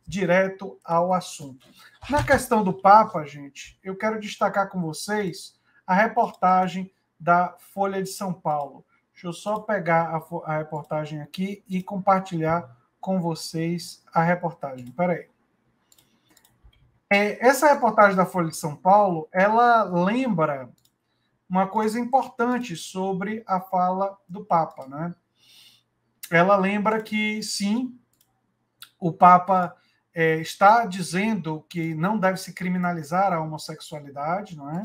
direto ao assunto. Na questão do Papa, gente, eu quero destacar com vocês a reportagem da Folha de São Paulo. Deixa eu só pegar a reportagem aqui e compartilhar com vocês a reportagem. Espera aí. Essa reportagem da Folha de São Paulo, ela lembra uma coisa importante sobre a fala do Papa, né? Ela lembra que, sim, o Papa está dizendo que não deve se criminalizar a homossexualidade, não é?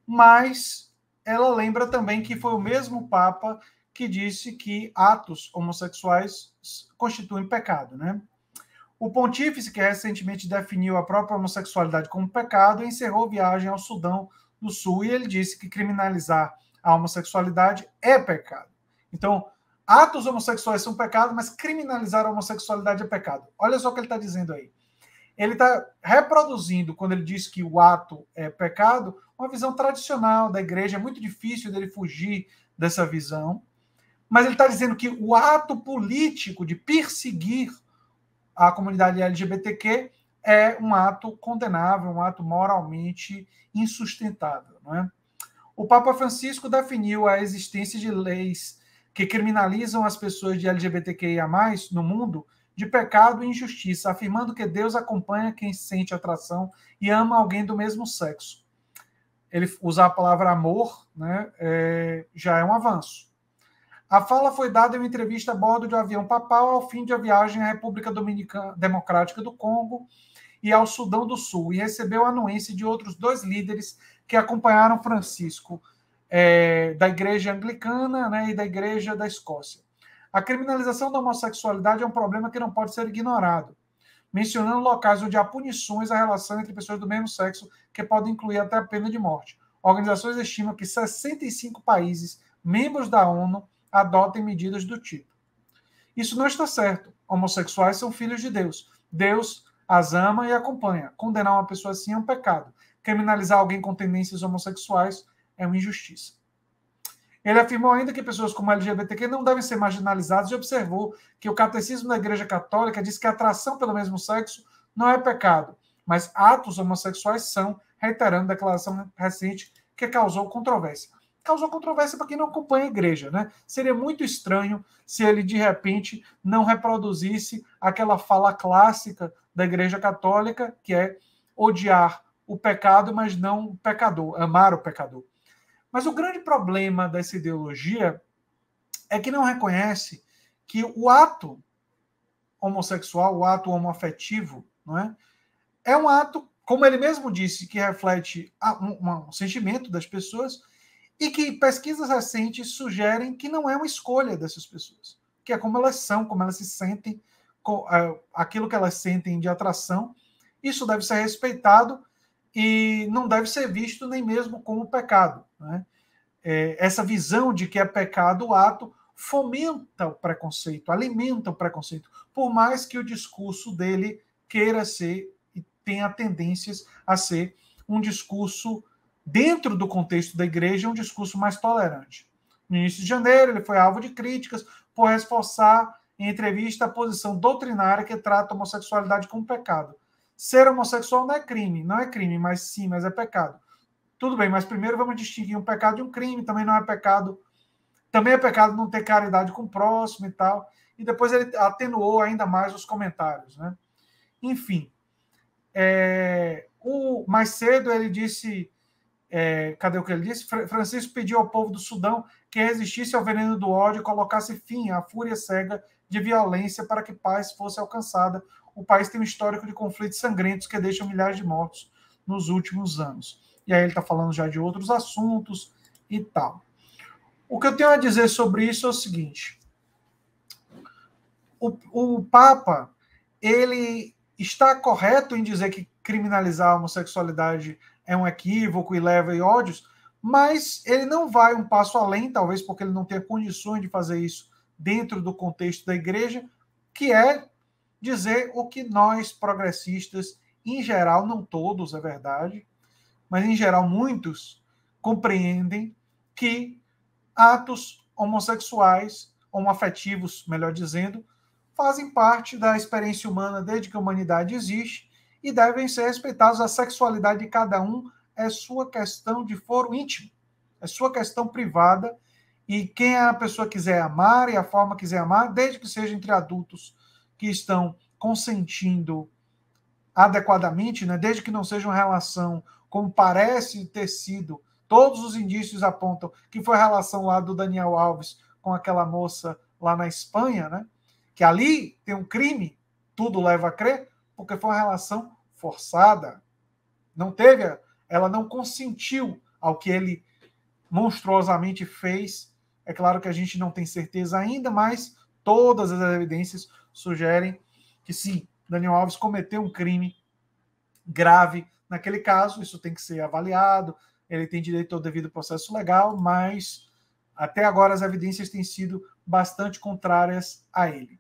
Mas ela lembra também que foi o mesmo Papa que disse que atos homossexuais constituem pecado, né? O pontífice, que recentemente definiu a própria homossexualidade como pecado, encerrou viagem ao Sudão do Sul e ele disse que criminalizar a homossexualidade é pecado. Então, atos homossexuais são pecado, mas criminalizar a homossexualidade é pecado. Olha só o que ele está dizendo aí. Ele está reproduzindo, quando ele diz que o ato é pecado, uma visão tradicional da igreja. É muito difícil dele fugir dessa visão. Mas ele está dizendo que o ato político de perseguir a comunidade LGBTQ é um ato condenável, um ato moralmente insustentável, não é? O Papa Francisco definiu a existência de leis que criminalizam as pessoas de LGBTQIA+, no mundo, de pecado e injustiça, afirmando que Deus acompanha quem sente atração e ama alguém do mesmo sexo. Ele usar a palavra amor, né, já é um avanço. A fala foi dada em uma entrevista a bordo de um avião papal ao fim de uma viagem à República Democrática do Congo e ao Sudão do Sul, e recebeu a anuência de outros 2 líderes que acompanharam Francisco, da Igreja Anglicana, né, e da Igreja da Escócia. A criminalização da homossexualidade é um problema que não pode ser ignorado, mencionando locais onde há punições à relação entre pessoas do mesmo sexo, que podem incluir até a pena de morte. Organizações estimam que 65 países, membros da ONU, adotem medidas do tipo. Isso não está certo. Homossexuais são filhos de Deus. Deus as ama e acompanha. Condenar uma pessoa assim é um pecado. Criminalizar alguém com tendências homossexuais é uma injustiça. Ele afirmou ainda que pessoas como LGBTQ não devem ser marginalizadas e observou que o catecismo da Igreja Católica diz que a atração pelo mesmo sexo não é pecado, mas atos homossexuais são, reiterando a declaração recente que causou controvérsia. Causou controvérsia para quem não acompanha a igreja, né? Seria muito estranho se ele, de repente, não reproduzisse aquela fala clássica da Igreja Católica, que é odiar o pecado, mas não o pecador, amar o pecador. Mas o grande problema dessa ideologia é que não reconhece que o ato homossexual, o ato homoafetivo, não é? É um ato, como ele mesmo disse, que reflete um sentimento das pessoas e que pesquisas recentes sugerem que não é uma escolha dessas pessoas, que é como elas são, como elas se sentem, aquilo que elas sentem de atração. Isso deve ser respeitado e não deve ser visto nem mesmo como pecado, né? Essa visão de que é pecado o ato fomenta o preconceito, alimenta o preconceito, por mais que o discurso dele queira ser e tenha tendências a ser um discurso, dentro do contexto da igreja, um discurso mais tolerante. No início de janeiro, ele foi alvo de críticas por reforçar em entrevista a posição doutrinária que trata a homossexualidade como pecado. Ser homossexual não é crime, mas sim, mas é pecado. Tudo bem, mas primeiro vamos distinguir um pecado de um crime, também não é pecado. Também é pecado não ter caridade com o próximo e tal. E depois ele atenuou ainda mais os comentários, né? Enfim, mais cedo ele disse, cadê o que ele disse? Francisco pediu ao povo do Sudão que resistisse ao veneno do ódio e colocasse fim à fúria cega de violência para que paz fosse alcançada. O país tem um histórico de conflitos sangrentos que deixam milhares de mortos nos últimos anos. E aí ele está falando já de outros assuntos e tal. O que eu tenho a dizer sobre isso é o seguinte. O Papa, ele está correto em dizer que criminalizar a homossexualidade é um equívoco e leva a ódios, mas ele não vai um passo além, talvez porque ele não tenha condições de fazer isso dentro do contexto da igreja, que é dizer o que nós, progressistas, em geral, não todos, é verdade, mas em geral muitos, compreendem que atos homossexuais, homoafetivos, melhor dizendo, fazem parte da experiência humana desde que a humanidade existe e devem ser respeitados. A sexualidade de cada um é sua questão de foro íntimo, é sua questão privada, e quem a pessoa quiser amar e a forma quiser amar, desde que seja entre adultos que estão consentindo adequadamente, né? Desde que não seja uma relação como parece ter sido, todos os indícios apontam que foi a relação lá do Daniel Alves com aquela moça lá na Espanha, né? Que ali tem um crime, tudo leva a crer, porque foi uma relação forçada. Não teve, ela não consentiu ao que ele monstruosamente fez. É claro que a gente não tem certeza ainda, mas todas as evidências sugerem que sim, Daniel Alves cometeu um crime grave naquele caso. Isso tem que ser avaliado, ele tem direito ao devido processo legal, mas até agora as evidências têm sido bastante contrárias a ele.